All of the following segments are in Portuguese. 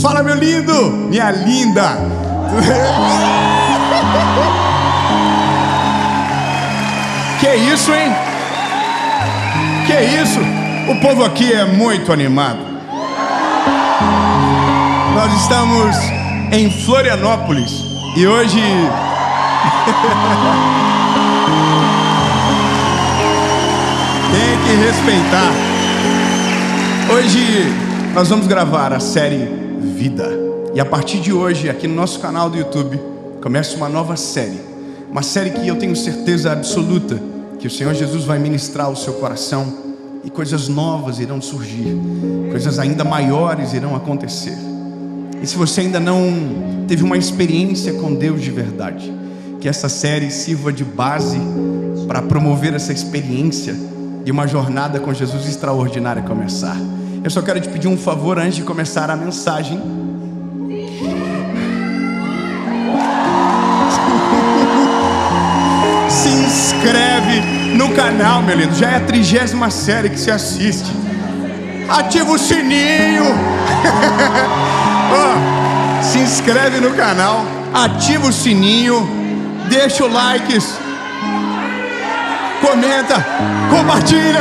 Fala, meu lindo, minha linda. Que isso, hein? Que isso? O povo aqui é muito animado. Nós estamos em Florianópolis e hoje tem que respeitar. Hoje nós vamos gravar a série Vida. E a partir de hoje, aqui no nosso canal do YouTube, começa uma nova série. Uma série que eu tenho certeza absoluta que o Senhor Jesus vai ministrar ao seu coração. E coisas novas irão surgir. Coisas ainda maiores irão acontecer. E se você ainda não teve uma experiência com Deus de verdade, que essa série sirva de base para promover essa experiência e uma jornada com Jesus extraordinária começar. Eu só quero te pedir um favor antes de começar a mensagem. Se inscreve no canal, meu lindo. Já é a 30ª série que você assiste. Ativa o sininho. Se inscreve no canal, ativa o sininho, deixa o like, comenta, compartilha.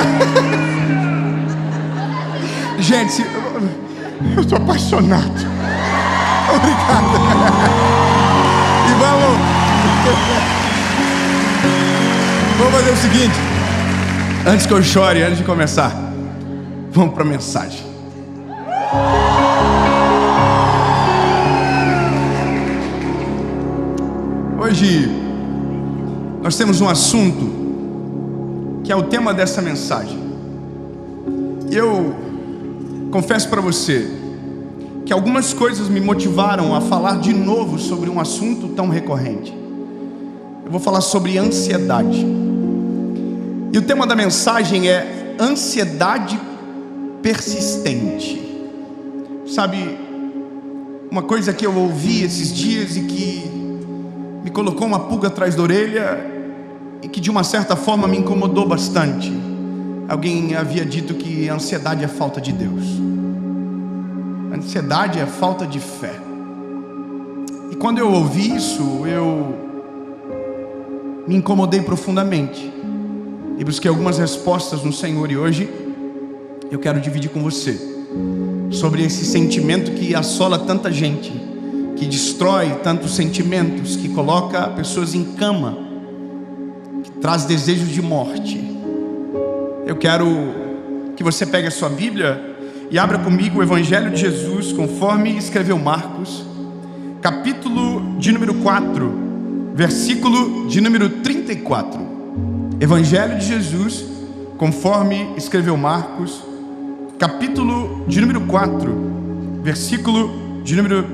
Gente, eu estou apaixonado. Obrigado. E vamos fazer o seguinte. Antes que eu chore, antes de começar, vamos para a mensagem. Hoje nós temos um assunto que é o tema dessa mensagem. Eu confesso para você que algumas coisas me motivaram a falar de novo sobre um assunto tão recorrente. Eu vou falar sobre ansiedade. E o tema da mensagem é ansiedade persistente. Sabe, uma coisa que eu ouvi esses dias e que me colocou uma pulga atrás da orelha e que de uma certa forma me incomodou bastante. Alguém havia dito que a ansiedade é falta de Deus. A ansiedade é falta de fé. E quando eu ouvi isso, eu me incomodei profundamente e busquei algumas respostas no Senhor. E hoje eu quero dividir com você sobre esse sentimento que assola tanta gente, que destrói tantos sentimentos, que coloca pessoas em cama, que traz desejos de morte. Eu quero que você pegue a sua Bíblia e abra comigo o Evangelho de Jesus, conforme escreveu Marcos, capítulo de número 4, versículo de número 34. Evangelho de Jesus, conforme escreveu Marcos, capítulo de número 4, versículo de número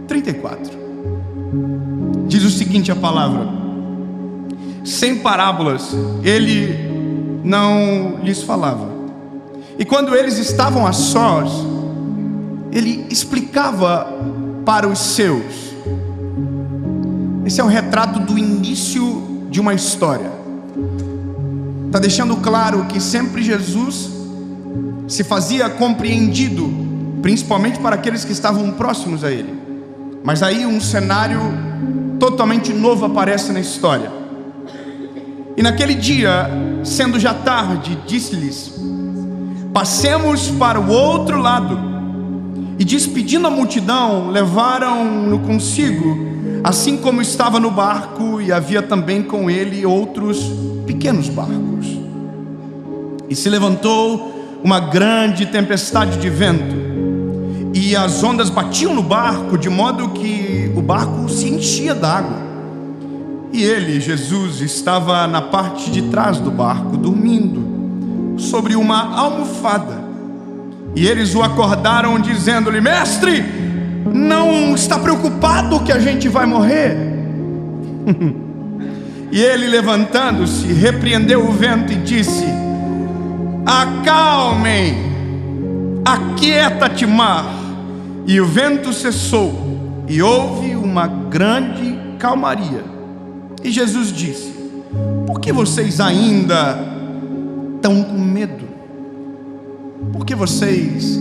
34. Diz o seguinte a palavra: sem parábolas ele não lhes falava, e quando eles estavam a sós, ele explicava para os seus. Esse é o retrato do início de uma história. Está deixando claro que sempre Jesus se fazia compreendido, principalmente para aqueles que estavam próximos a ele. Mas aí um cenário totalmente novo aparece na história. E naquele dia, sendo já tarde, disse-lhes: passemos para o outro lado. E despedindo a multidão, levaram-no consigo, assim como estava no barco, e havia também com ele outros pequenos barcos. E se levantou uma grande tempestade de vento, e as ondas batiam no barco, de modo que o barco se enchia d'água. E ele, Jesus, estava na parte de trás do barco, dormindo sobre uma almofada. E eles o acordaram, dizendo-lhe: mestre, não está preocupado que a gente vai morrer? E ele, levantando-se, repreendeu o vento e disse: acalmem, aquieta-te, mar. E o vento cessou, e houve uma grande calmaria. E Jesus disse: por que vocês ainda estão com medo? Por que vocês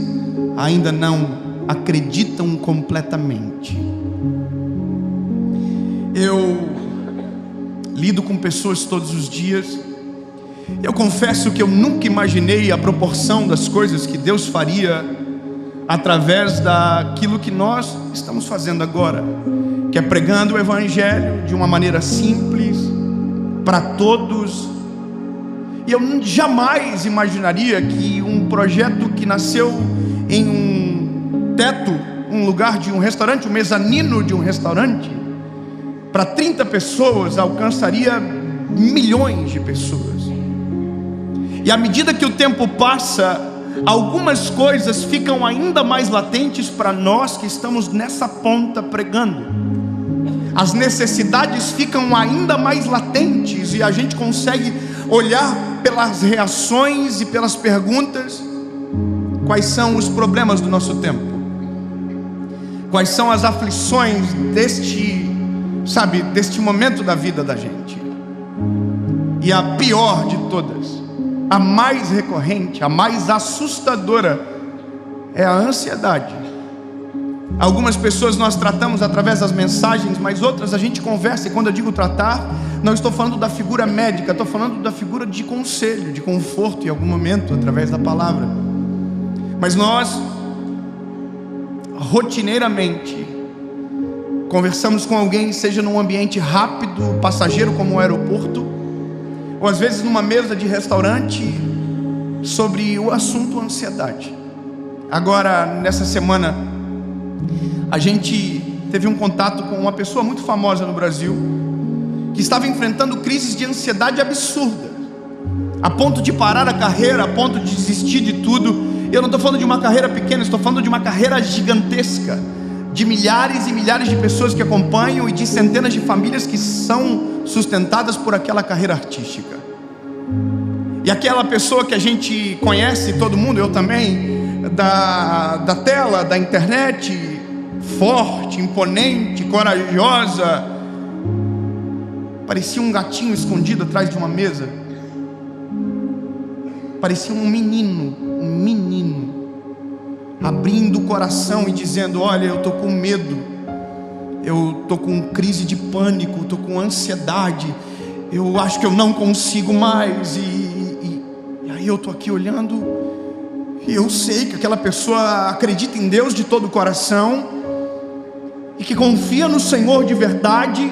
ainda não acreditam completamente. Eu lido com pessoas todos os dias. Eu confesso que eu nunca imaginei a proporção das coisas que Deus faria através daquilo que nós estamos fazendo agora, que é pregando o Evangelho de uma maneira simples, para todos. E eu jamais imaginaria que um projeto que nasceu em um teto, um lugar de um restaurante, um mezanino de um restaurante, para 30 pessoas, alcançaria milhões de pessoas. E à medida que o tempo passa, algumas coisas ficam ainda mais latentes para nós que estamos nessa ponta pregando. As necessidades ficam ainda mais latentes e a gente consegue olhar pelas reações e pelas perguntas quais são os problemas do nosso tempo, quais são as aflições deste momento da vida da gente. E a pior de todas, a mais recorrente, a mais assustadora, é a ansiedade. Algumas pessoas nós tratamos através das mensagens, mas outras a gente conversa. E quando eu digo tratar, não estou falando da figura médica, estou falando da figura de conselho, de conforto em algum momento, através da palavra. Mas nós, rotineiramente, conversamos com alguém, seja num ambiente rápido, passageiro como o aeroporto, ou às vezes numa mesa de restaurante, sobre o assunto ansiedade. Agora, nessa semana, a gente teve um contato com uma pessoa muito famosa no Brasil, que estava enfrentando crises de ansiedade absurda, a ponto de parar a carreira, a ponto de desistir de tudo. Eu não estou falando de uma carreira pequena, estou falando de uma carreira gigantesca, de milhares e milhares de pessoas que acompanham e de centenas de famílias que são sustentadas por aquela carreira artística. E aquela pessoa que a gente conhece, todo mundo, eu também, da tela, da internet, forte, imponente, corajosa, parecia um gatinho escondido atrás de uma mesa, parecia um menino, abrindo o coração e dizendo: olha, eu estou com medo, eu estou com crise de pânico, estou com ansiedade, eu acho que eu não consigo mais. E aí eu estou aqui olhando, e eu sei que aquela pessoa acredita em Deus de todo o coração, e que confia no Senhor de verdade.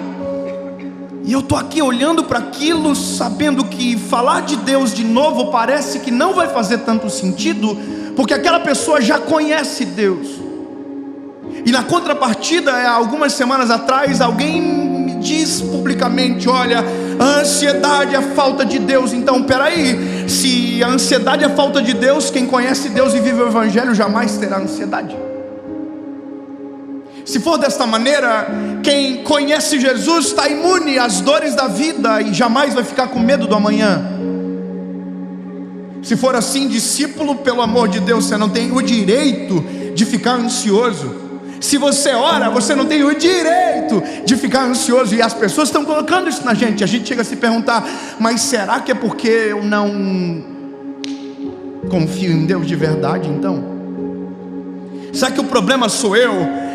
E eu estou aqui olhando para aquilo, sabendo que falar de Deus de novo parece que não vai fazer tanto sentido, porque aquela pessoa já conhece Deus. E na contrapartida, algumas semanas atrás, alguém me diz publicamente: olha, a ansiedade é falta de Deus. Então, peraí, se a ansiedade é falta de Deus, quem conhece Deus e vive o Evangelho jamais terá ansiedade. Se for desta maneira, quem conhece Jesus está imune às dores da vida e jamais vai ficar com medo do amanhã. Se for assim, discípulo, pelo amor de Deus, você não tem o direito de ficar ansioso. Se você ora, você não tem o direito de ficar ansioso. E as pessoas estão colocando isso na gente. A gente chega a se perguntar: mas será que é porque eu não confio em Deus de verdade então? Será que o problema sou eu?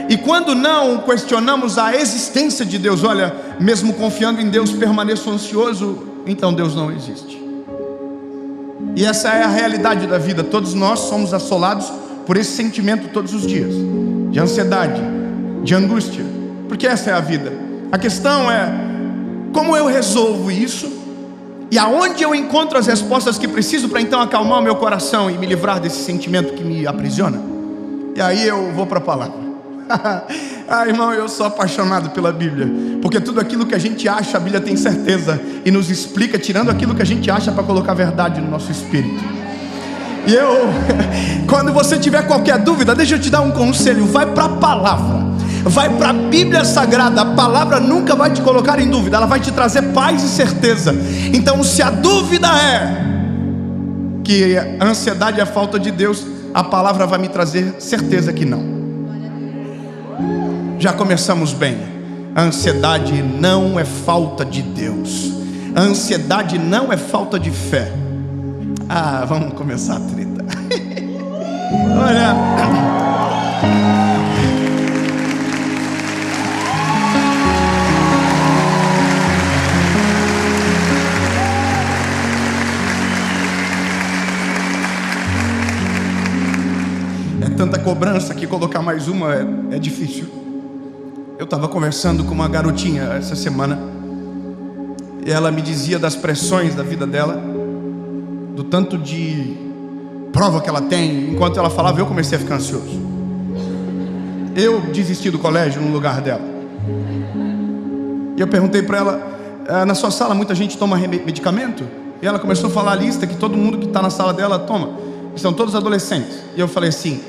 E quando não questionamos a existência de Deus, olha, mesmo confiando em Deus, permaneço ansioso, então Deus não existe. E essa é a realidade da vida. Todos nós somos assolados por esse sentimento todos os dias, de ansiedade, de angústia, porque essa é a vida. A questão é: como eu resolvo isso? E aonde eu encontro as respostas que preciso para então acalmar o meu coração e me livrar desse sentimento que me aprisiona? E aí eu vou para a palavra. Irmão, eu sou apaixonado pela Bíblia, porque tudo aquilo que a gente acha, a Bíblia tem certeza e nos explica, tirando aquilo que a gente acha para colocar verdade no nosso espírito. E quando você tiver qualquer dúvida, deixa eu te dar um conselho: vai para a palavra, vai para a Bíblia Sagrada. A palavra nunca vai te colocar em dúvida, ela vai te trazer paz e certeza. Então, se a dúvida é que a ansiedade é a falta de Deus, a palavra vai me trazer certeza que não. Já começamos bem. A ansiedade não é falta de Deus, a ansiedade não é falta de fé. Vamos começar a treta. Olha, é tanta cobrança que colocar mais uma é difícil. Eu estava conversando com uma garotinha essa semana e ela me dizia das pressões da vida dela, do tanto de prova que ela tem. Enquanto ela falava, eu comecei a ficar ansioso. Eu desisti do colégio no lugar dela. E eu perguntei para ela, na sua sala muita gente toma medicamento? E ela começou a falar a lista que todo mundo que está na sala dela toma. São todos adolescentes. E eu falei assim,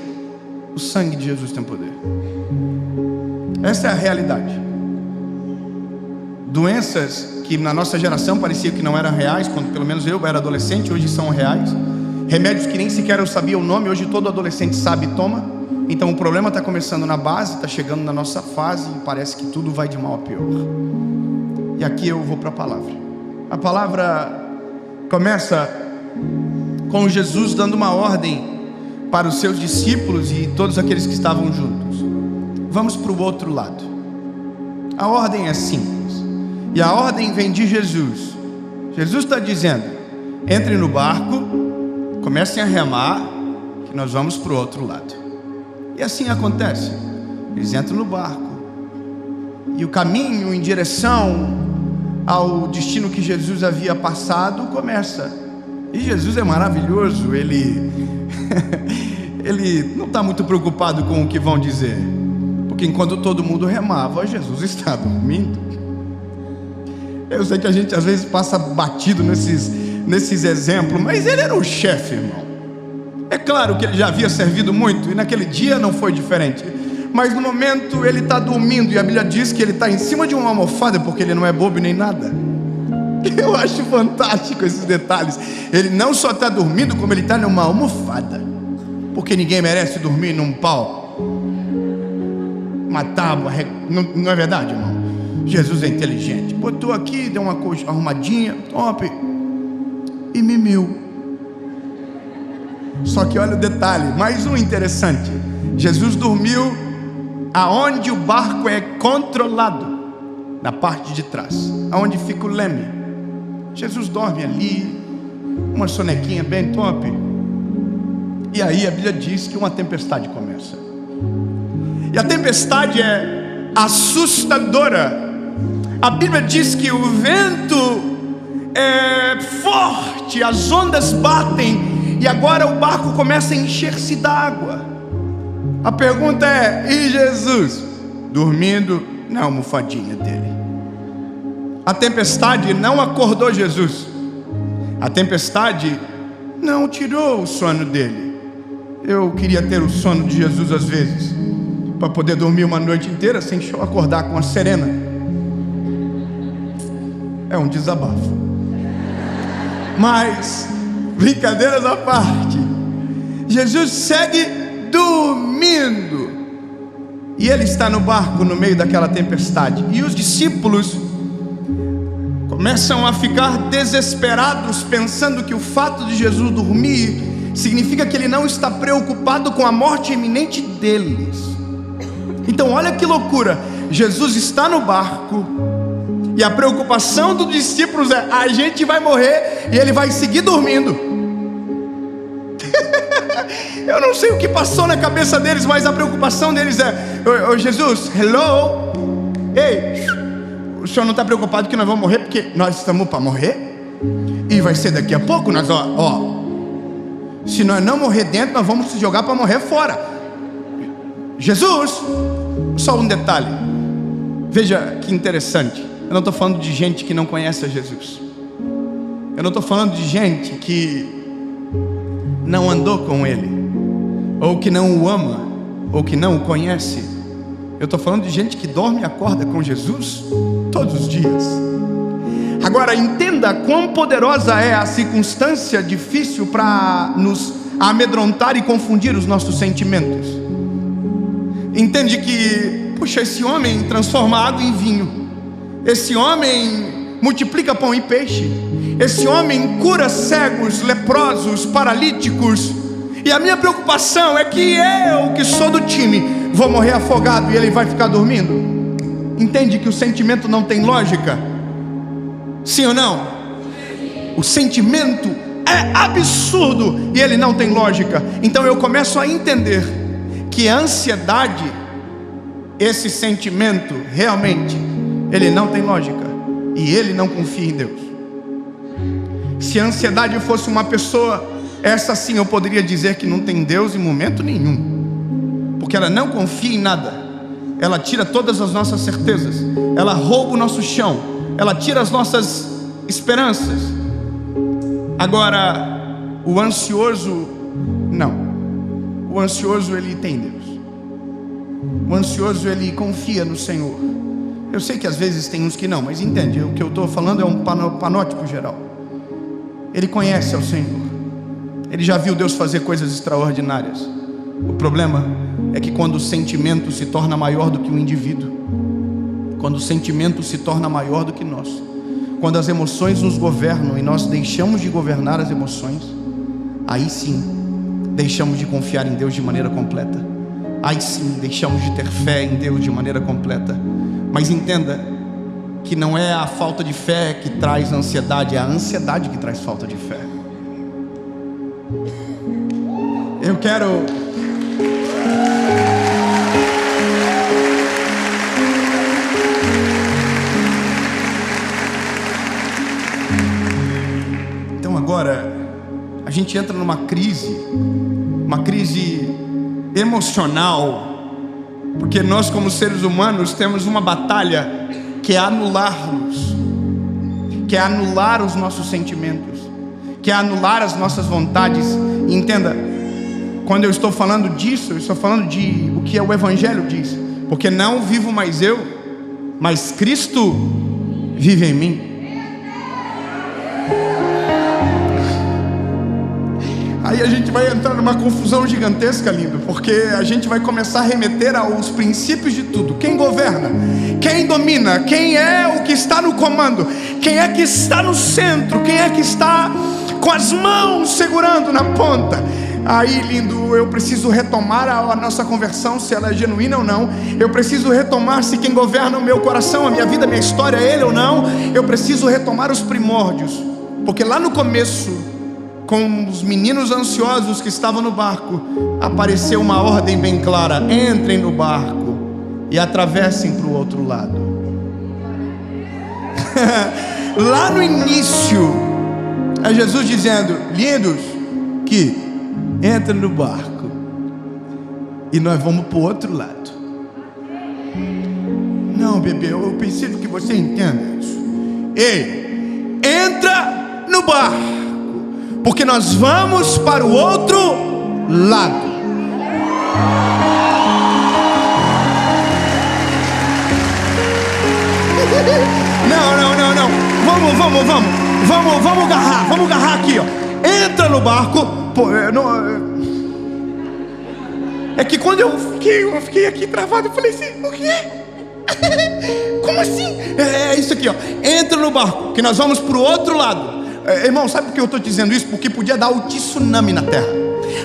o sangue de Jesus tem poder. Essa é a realidade. Doenças que na nossa geração parecia que não eram reais, quando pelo menos eu era adolescente, hoje são reais. Remédios que nem sequer eu sabia o nome, hoje todo adolescente sabe e toma. Então o problema está começando na base, está chegando na nossa fase e parece que tudo vai de mal a pior. E aqui eu vou para a palavra. A palavra começa com Jesus dando uma ordem para os seus discípulos e todos aqueles que estavam juntos. Vamos para o outro lado. A ordem é simples. E a ordem vem de Jesus. Jesus está dizendo, entre no barco, comecem a remar, que nós vamos para o outro lado. E assim acontece. Eles entram no barco. E o caminho em direção ao destino que Jesus havia passado começa. E Jesus é maravilhoso. Ele não está muito preocupado com o que vão dizer. Porque enquanto todo mundo remava, Jesus está dormindo. Eu sei que a gente às vezes passa batido nesses exemplos, mas ele era o chefe, irmão. É claro que ele já havia servido muito, e naquele dia não foi diferente. Mas no momento ele está dormindo, e a Bíblia diz que ele está em cima de uma almofada, porque ele não é bobo nem nada. Eu acho fantástico esses detalhes. Ele não só está dormindo, como ele está numa almofada. Porque ninguém merece dormir num pau, uma tábua, não é verdade, irmão? Jesus é inteligente, botou aqui, deu uma coisa arrumadinha, top, e mimiu. Só que olha o detalhe, mais um interessante. Jesus dormiu aonde o barco é controlado, na parte de trás, aonde fica o leme. Jesus dorme ali, uma sonequinha bem top. E aí a Bíblia diz que uma tempestade começa. E a tempestade é assustadora. A Bíblia diz que o vento é forte, as ondas batem, e agora o barco começa a encher-se d'água. A pergunta é, e Jesus? Dormindo na almofadinha dele. A tempestade não acordou Jesus. A tempestade não tirou o sono dele. Eu queria ter o sono de Jesus às vezes, para poder dormir uma noite inteira sem acordar com a serena. É um desabafo. Mas, brincadeiras à parte, Jesus segue dormindo. E ele está no barco no meio daquela tempestade. E os discípulos começam a ficar desesperados, pensando que o fato de Jesus dormir significa que ele não está preocupado com a morte iminente deles. Então olha que loucura. Jesus está no barco, e a preocupação dos discípulos é, a gente vai morrer, e ele vai seguir dormindo. Eu não sei o que passou na cabeça deles, mas a preocupação deles é, ô Jesus, hello, ei, o senhor não está preocupado que nós vamos morrer, porque nós estamos para morrer, e vai ser daqui a pouco, nós se nós não morrer dentro, nós vamos se jogar para morrer fora. Jesus, só um detalhe, veja que interessante. Eu não estou falando de gente que não conhece a Jesus. Eu não estou falando de gente que não andou com Ele, ou que não o ama, ou que não o conhece. Eu estou falando de gente que dorme e acorda com Jesus todos os dias. Agora entenda quão poderosa é a circunstância difícil para nos amedrontar e confundir os nossos sentimentos. Entende que, puxa, esse homem transforma água em vinho. Esse homem multiplica pão e peixe. Esse homem cura cegos, leprosos, paralíticos. E a minha preocupação é que eu, que sou do time, vou morrer afogado e ele vai ficar dormindo. Entende que o sentimento não tem lógica? Sim ou não? O sentimento é absurdo e ele não tem lógica. Então eu começo a entender que a ansiedade, esse sentimento, realmente, ele não tem lógica e ele não confia em Deus. Se a ansiedade fosse uma pessoa, essa sim eu poderia dizer que não tem Deus em momento nenhum, porque ela não confia em nada. Ela tira todas as nossas certezas, ela rouba o nosso chão, ela tira as nossas esperanças. Agora, o ansioso, não. O ansioso, ele tem Deus. O ansioso, ele confia no Senhor. Eu sei que às vezes tem uns que não, mas entende, o que eu estou falando é um panótipo geral. Ele conhece ao Senhor, ele já viu Deus fazer coisas extraordinárias. O problema é que quando o sentimento se torna maior do que o indivíduo, quando o sentimento se torna maior do que nós, quando as emoções nos governam e nós deixamos de governar as emoções, aí sim deixamos de confiar em Deus de maneira completa. Aí sim deixamos de ter fé em Deus de maneira completa. Mas entenda que não é a falta de fé que traz ansiedade, é a ansiedade que traz falta de fé. Eu quero então agora a gente entra numa crise emocional, porque nós como seres humanos temos uma batalha que é anular-nos, que é anular os nossos sentimentos, que é anular as nossas vontades. E entenda, quando eu estou falando disso, eu estou falando de o que o Evangelho diz, porque não vivo mais eu, mas Cristo vive em mim. Aí a gente vai entrar numa confusão gigantesca, lindo, porque a gente vai começar a remeter aos princípios de tudo. Quem governa? Quem domina? Quem é o que está no comando? Quem é que está no centro? Quem é que está com as mãos segurando na ponta? Aí, lindo, eu preciso retomar a nossa conversão, se ela é genuína ou não. Eu preciso retomar se quem governa o meu coração, a minha vida, a minha história, é Ele ou não. Eu preciso retomar os primórdios, porque lá no começo, com os meninos ansiosos que estavam no barco, apareceu uma ordem bem clara: entrem no barco e atravessem para o outro lado. Lá no início, é Jesus dizendo: lindos, que entrem no barco e nós vamos para o outro lado. Não, bebê, eu preciso que você entenda isso. Ei, entra no barco, porque nós vamos para o outro lado. Não. Vamos agarrar aqui, ó. Entra no barco. Pô, é que quando eu fiquei aqui travado, eu falei assim: o quê? Como assim? É isso aqui, ó. Entra no barco, que nós vamos para o outro lado. Irmão, sabe por que eu estou dizendo isso? Porque podia dar o tsunami na terra,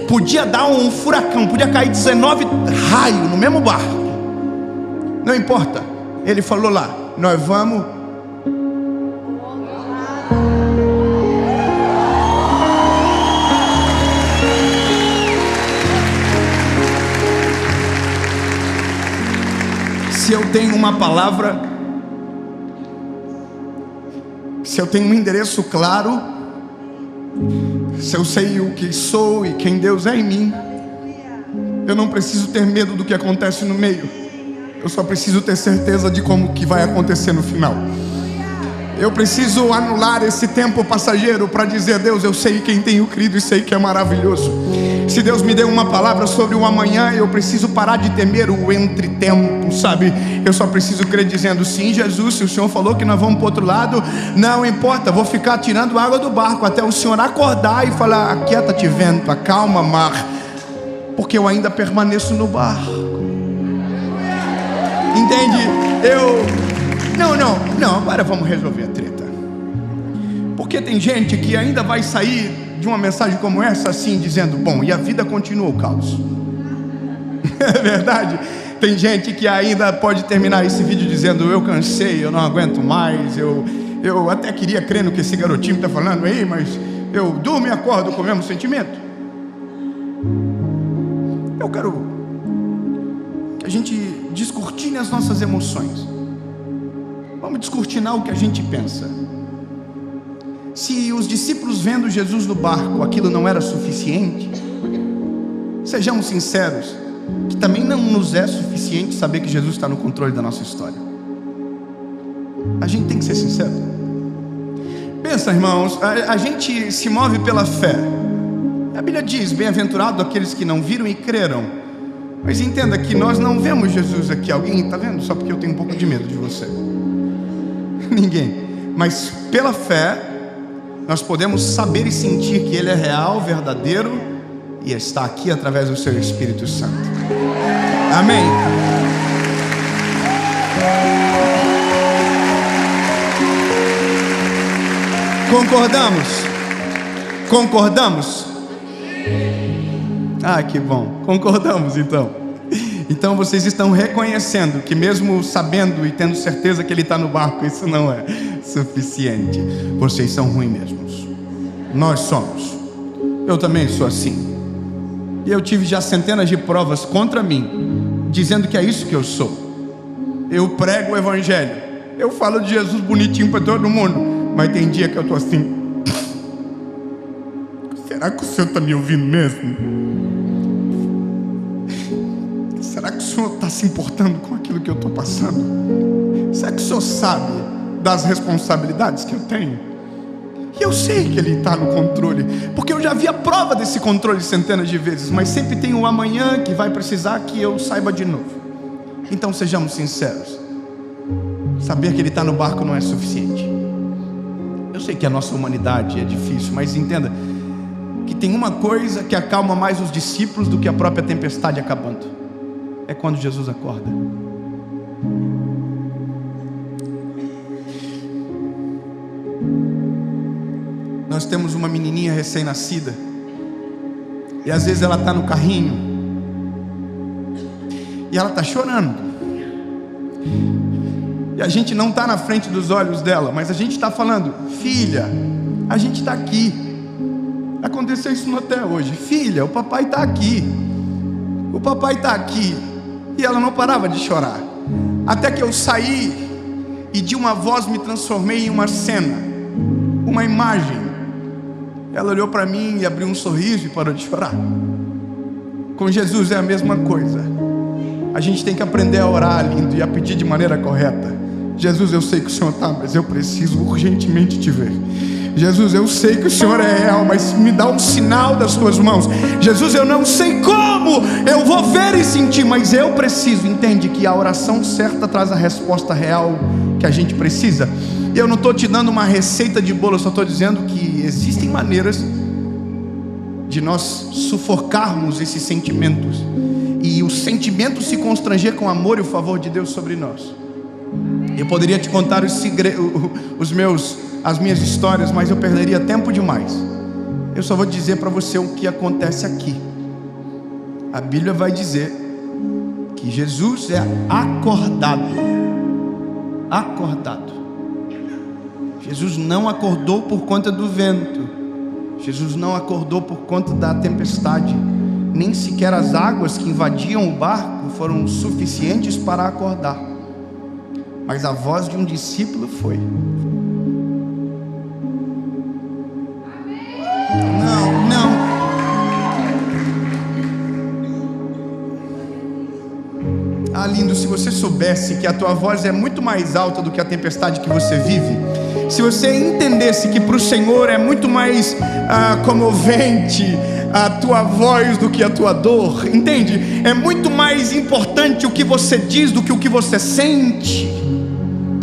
podia dar um furacão, podia cair 19 raios no mesmo barco. Não importa. Ele falou lá: nós vamos. Se eu tenho uma palavra, se eu tenho um endereço claro, se eu sei o que sou e quem Deus é em mim, eu não preciso ter medo do que acontece no meio. Eu só preciso ter certeza de como que vai acontecer no final. Eu preciso anular esse tempo passageiro para dizer: Deus, eu sei quem tenho crido e sei que é maravilhoso. Se Deus me deu uma palavra sobre o amanhã, eu preciso parar de temer o entretempo, sabe? Eu só preciso crer dizendo: sim, Jesus, se o Senhor falou que nós vamos para o outro lado, não importa, vou ficar tirando água do barco até o Senhor acordar e falar: aquieta-te vento, acalma mar, porque eu ainda permaneço no barco. Entende? Não, agora vamos resolver a treta. Porque tem gente que ainda vai sair de uma mensagem como essa assim, dizendo: bom, e a vida continua o caos. É verdade? Tem gente que ainda pode terminar esse vídeo dizendo: eu cansei, eu não aguento mais, eu até queria crer no que esse garotinho está falando aí, mas eu durmo e acordo com o mesmo sentimento. Eu quero que a gente descortine as nossas emoções. Vamos descortinar o que a gente pensa. Se os discípulos vendo Jesus no barco, aquilo não era suficiente, sejamos sinceros, que também não nos é suficiente saber que Jesus está no controle da nossa história. A gente tem que ser sincero. Pensa, irmãos, a gente se move pela fé. A Bíblia diz: bem-aventurado aqueles que não viram e creram. Mas entenda que nós não vemos Jesus aqui. Alguém está vendo? Só porque eu tenho um pouco de medo de você. Ninguém. Mas pela fé nós podemos saber e sentir que Ele é real, verdadeiro e está aqui através do seu Espírito Santo. Amém. Concordamos? Concordamos? Ah, que bom. Concordamos então. Então vocês estão reconhecendo que mesmo sabendo e tendo certeza que Ele está no barco, isso não é suficiente. Vocês são ruins mesmos. Nós somos. Eu também sou assim. E eu tive já centenas de provas contra mim, dizendo que é isso que eu sou. Eu prego o Evangelho, eu falo de Jesus bonitinho para todo mundo, mas tem dia que eu estou assim: será que o Senhor está me ouvindo mesmo? Será que o Senhor está se importando com aquilo que eu estou passando? Será que o Senhor sabe das responsabilidades que eu tenho? E eu sei que Ele está no controle, porque eu já vi a prova desse controle centenas de vezes, mas sempre tem um amanhã que vai precisar que eu saiba de novo. Então sejamos sinceros. Saber que Ele está no barco não é suficiente. Eu sei que a nossa humanidade é difícil, mas entenda que tem uma coisa que acalma mais os discípulos do que a própria tempestade acabando. É quando Jesus acorda. Nós temos uma menininha recém-nascida, e às vezes ela está no carrinho e ela está chorando, e a gente não está na frente dos olhos dela, mas a gente está falando: filha, a gente está aqui. Aconteceu isso até hoje. Filha, o papai está aqui. O papai está aqui. E ela não parava de chorar, até que eu saí e de uma voz me transformei em uma cena, uma imagem. Ela olhou para mim e abriu um sorriso e parou de chorar. Com Jesus é a mesma coisa. A gente tem que aprender a orar, lindo, e a pedir de maneira correta. Jesus, eu sei que o Senhor está, mas eu preciso urgentemente te ver. Jesus, eu sei que o Senhor é real, mas me dá um sinal das tuas mãos. Jesus, eu não sei como eu vou ver e sentir, mas eu preciso. Entende que a oração certa traz a resposta real que a gente precisa. Eu não estou te dando uma receita de bolo, eu só estou dizendo que existem maneiras de nós sufocarmos esses sentimentos e o sentimento se constranger com o amor e o favor de Deus sobre nós. Eu poderia te contar as minhas histórias, mas eu perderia tempo demais. Eu só vou dizer para você o que acontece aqui. A Bíblia vai dizer que Jesus é acordado. Acordado. Jesus não acordou por conta do vento. Jesus não acordou por conta da tempestade. Nem sequer as águas que invadiam o barco foram suficientes para acordar. Mas a voz de um discípulo foi. Não. Ah, lindo, se você soubesse que a tua voz é muito mais alta do que a tempestade que você vive, se você entendesse que para o Senhor é muito mais comovente a tua voz do que a tua dor, entende? É muito mais importante o que você diz do que o que você sente.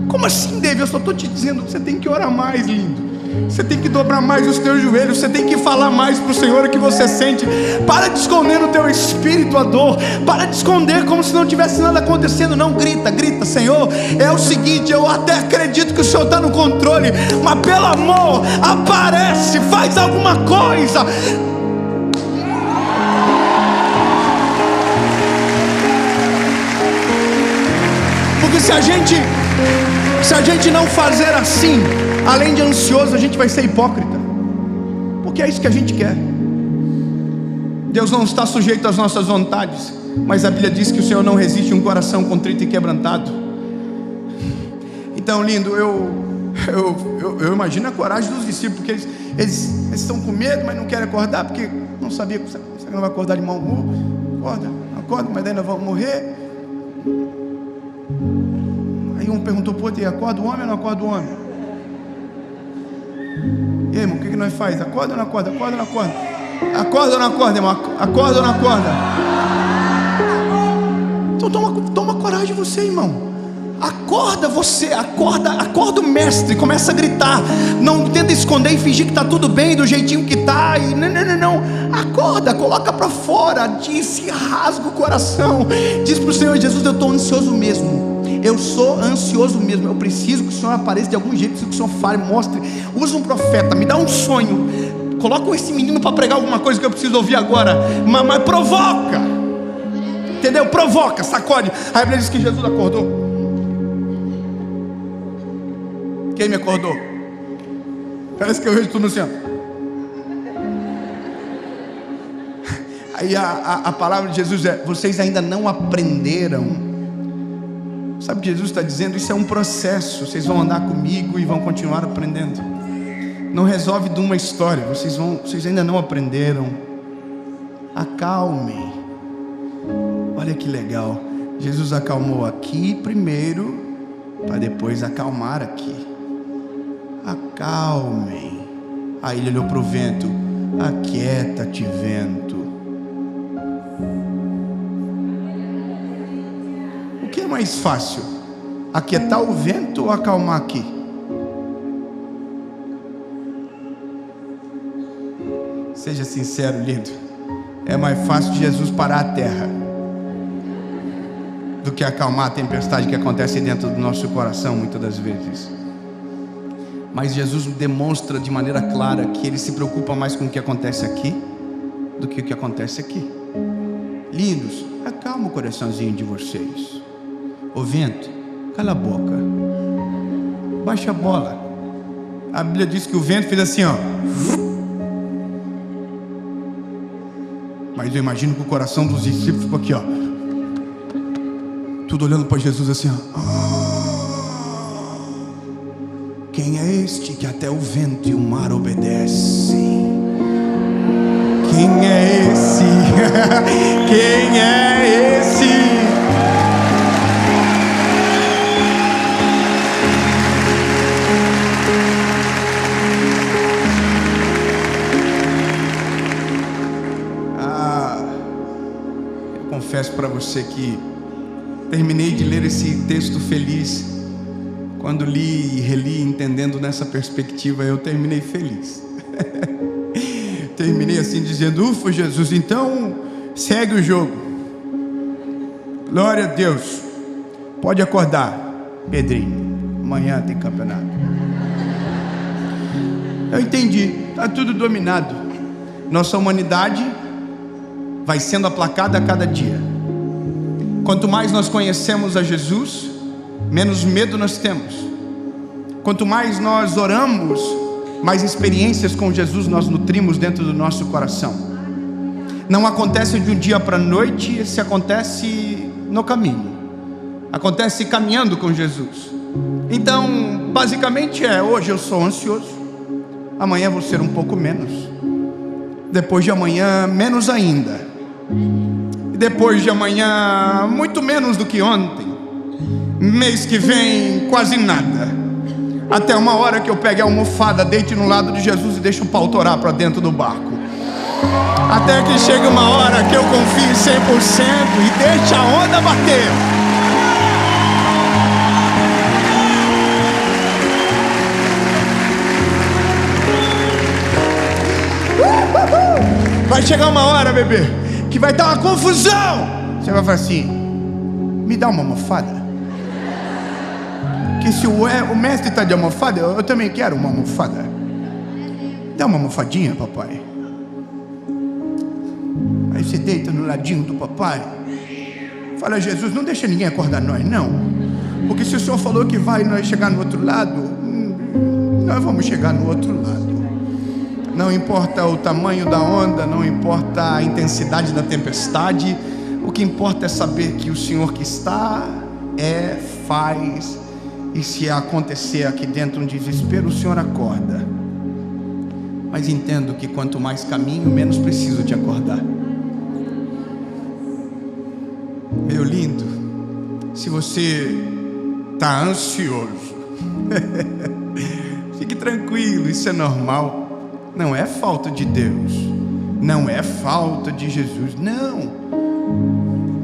Como assim, David? Eu só estou te dizendo que você tem que orar mais, lindo. Você tem que dobrar mais os teus joelhos. Você tem que falar mais para o Senhor o que você sente. Para de esconder no teu espírito a dor. Para de esconder como se não tivesse nada acontecendo. Não, grita, grita: Senhor, é o seguinte, eu até acredito que o Senhor está no controle, mas pelo amor, aparece, faz alguma coisa. Porque se a gente não fazer assim, além de ansioso, a gente vai ser hipócrita, porque é isso que a gente quer. Deus não está sujeito às nossas vontades, mas a Bíblia diz que o Senhor não resiste a um coração contrito e quebrantado. Então, lindo, eu imagino a coragem dos discípulos, porque eles estão com medo, mas não querem acordar, porque não sabia que você não vai acordar de mau humor. Acorda, mas ainda vão morrer. Aí um perguntou: pô, acorda o homem ou não acorda o homem? E aí, irmão, o que nós faz? Acorda ou não acorda? Acorda ou não acorda? Acorda ou não acorda, irmão? Acorda ou não acorda? Então toma coragem você, irmão. Acorda você, acorda o mestre, começa a gritar. Não tenta esconder e fingir que está tudo bem do jeitinho que está. Não. Acorda, coloca para fora, diz, rasga o coração. Diz para o Senhor Jesus: eu estou ansioso mesmo. Eu sou ansioso mesmo. Eu preciso que o Senhor apareça de algum jeito. Preciso que o Senhor fale, mostre. Usa um profeta, me dá um sonho. Coloca esse menino para pregar alguma coisa que eu preciso ouvir agora. Mas provoca. Entendeu? Provoca, sacode. A Bíblia diz que Jesus acordou. Quem me acordou? Parece que eu vejo tudo assim, ó. Aí a palavra de Jesus é: vocês ainda não aprenderam. Sabe o que Jesus está dizendo? Isso é um processo. Vocês vão andar comigo e vão continuar aprendendo. Não resolve de uma história. Vocês ainda não aprenderam. Acalmem. Olha que legal. Jesus acalmou aqui primeiro, para depois acalmar aqui. Acalmem. Aí ele olhou para o vento: aquieta-te, vento. O que é mais fácil? Aquietar o vento ou acalmar aqui? Seja sincero, lindo. É mais fácil de Jesus parar a terra do que acalmar a tempestade que acontece dentro do nosso coração muitas das vezes. Mas Jesus demonstra de maneira clara que Ele se preocupa mais com o que acontece aqui do que o que acontece aqui. Lindos, acalma o coraçãozinho de vocês. Ô vento, cala a boca, baixa a bola. A Bíblia diz que o vento fez assim, ó. Mas eu imagino que o coração dos discípulos ficou aqui, ó. Tudo olhando para Jesus assim, ó. Quem é este que até o vento e o mar obedecem? Quem é esse? Quem é esse? Eu confesso para você que terminei de ler esse texto feliz. Quando li e reli, entendendo nessa perspectiva, eu terminei feliz. Terminei assim dizendo: ufa, Jesus, então segue o jogo. Glória a Deus. Pode acordar, Pedrinho, amanhã tem campeonato. Eu entendi, está tudo dominado. Nossa humanidade vai sendo aplacada a cada dia. Quanto mais nós conhecemos a Jesus, menos medo nós temos. Quanto mais nós oramos, mais experiências com Jesus nós nutrimos dentro do nosso coração. Não acontece de um dia para a noite, se acontece no caminho, acontece caminhando com Jesus. Então, basicamente hoje eu sou ansioso, amanhã vou ser um pouco menos, depois de amanhã menos ainda, e depois de amanhã muito menos do que ontem, mês que vem quase nada, até uma hora que eu pegue a almofada, deite no lado de Jesus e deixe o pau torar para dentro do barco, até que chegue uma hora que eu confie 100% e deixe a onda bater. Vai chegar uma hora, bebê, que vai dar uma confusão. Você vai falar assim: me dá uma almofada. Que se o mestre está de almofada, eu também quero uma almofada. Dá uma almofadinha, papai. Aí você deita no ladinho do papai. Fala: Jesus, não deixa ninguém acordar nós, não. Porque se o Senhor falou que vai nós chegar no outro lado, nós vamos chegar no outro lado. Não importa o tamanho da onda, não importa a intensidade da tempestade. O que importa é saber que o Senhor que está, faz. E se acontecer aqui dentro um desespero, o Senhor acorda. Mas entendo que quanto mais caminho, menos preciso de acordar. Meu lindo, se você está ansioso, fique tranquilo, isso é normal. Não é falta de Deus, não é falta de Jesus, não.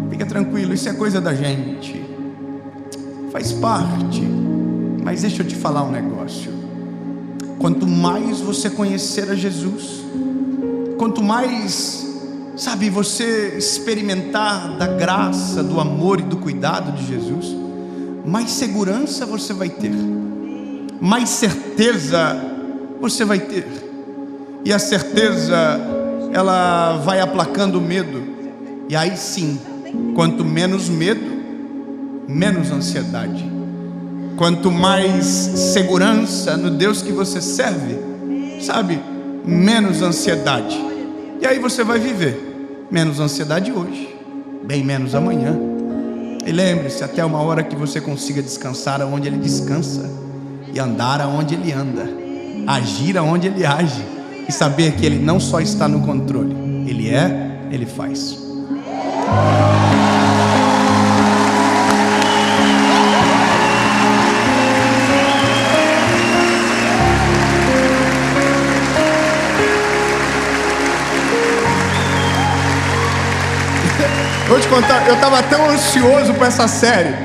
Fica tranquilo, isso é coisa da gente, faz parte. Mas deixa eu te falar um negócio. Quanto mais você conhecer a Jesus, quanto mais, sabe, você experimentar da graça, do amor e do cuidado de Jesus, mais segurança você vai ter, mais certeza você vai ter. E a certeza, ela vai aplacando o medo. E aí sim, quanto menos medo, menos ansiedade. Quanto mais segurança no Deus que você serve, sabe, menos ansiedade. E aí você vai viver menos ansiedade hoje, bem menos amanhã. E lembre-se, até uma hora que você consiga descansar aonde Ele descansa, e andar aonde Ele anda, agir aonde Ele age, e saber que Ele não só está no controle, Ele faz. Vou te contar, eu estava tão ansioso para essa série.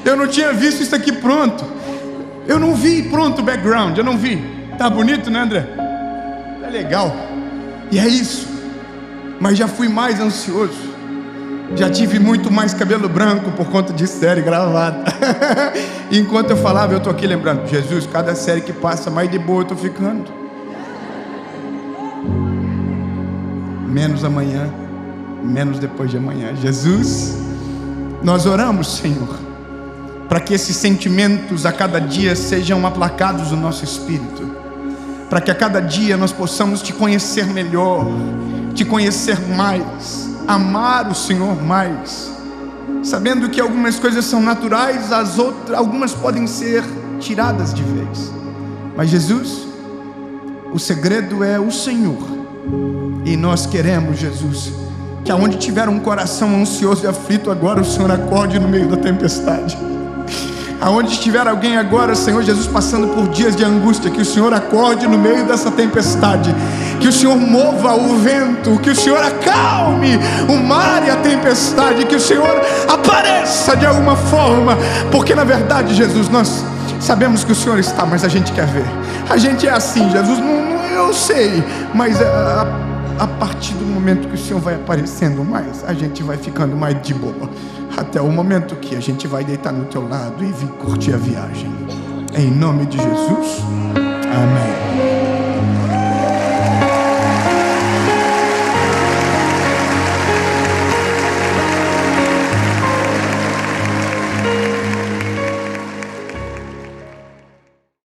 Eu não tinha visto isso aqui pronto. Eu não vi pronto o background, eu não vi. Tá bonito, né, André? Tá legal. E é isso. Mas já fui mais ansioso. Já tive muito mais cabelo branco por conta de série gravada. E enquanto eu falava, eu tô aqui lembrando: Jesus, cada série que passa, mais de boa eu tô ficando. Menos amanhã, menos depois de amanhã. Jesus, nós oramos, Senhor, para que esses sentimentos a cada dia sejam aplacados no nosso espírito, para que a cada dia nós possamos te conhecer melhor, te conhecer mais, amar o Senhor mais, sabendo que algumas coisas são naturais, algumas podem ser tiradas de vez. Mas Jesus, o segredo é o Senhor. E nós queremos, Jesus, que aonde tiver um coração ansioso e aflito agora, o Senhor acorde no meio da tempestade. Aonde estiver alguém agora, Senhor Jesus, passando por dias de angústia, que o Senhor acorde no meio dessa tempestade, que o Senhor mova o vento, que o Senhor acalme o mar e a tempestade, que o Senhor apareça de alguma forma, porque na verdade, Jesus, nós sabemos que o Senhor está, mas a gente quer ver. A gente é assim, Jesus, eu sei, mas a partir do momento que o Senhor vai aparecendo mais, a gente vai ficando mais de boa, até o momento que a gente vai deitar no teu lado e vir curtir a viagem. Em nome de Jesus, amém.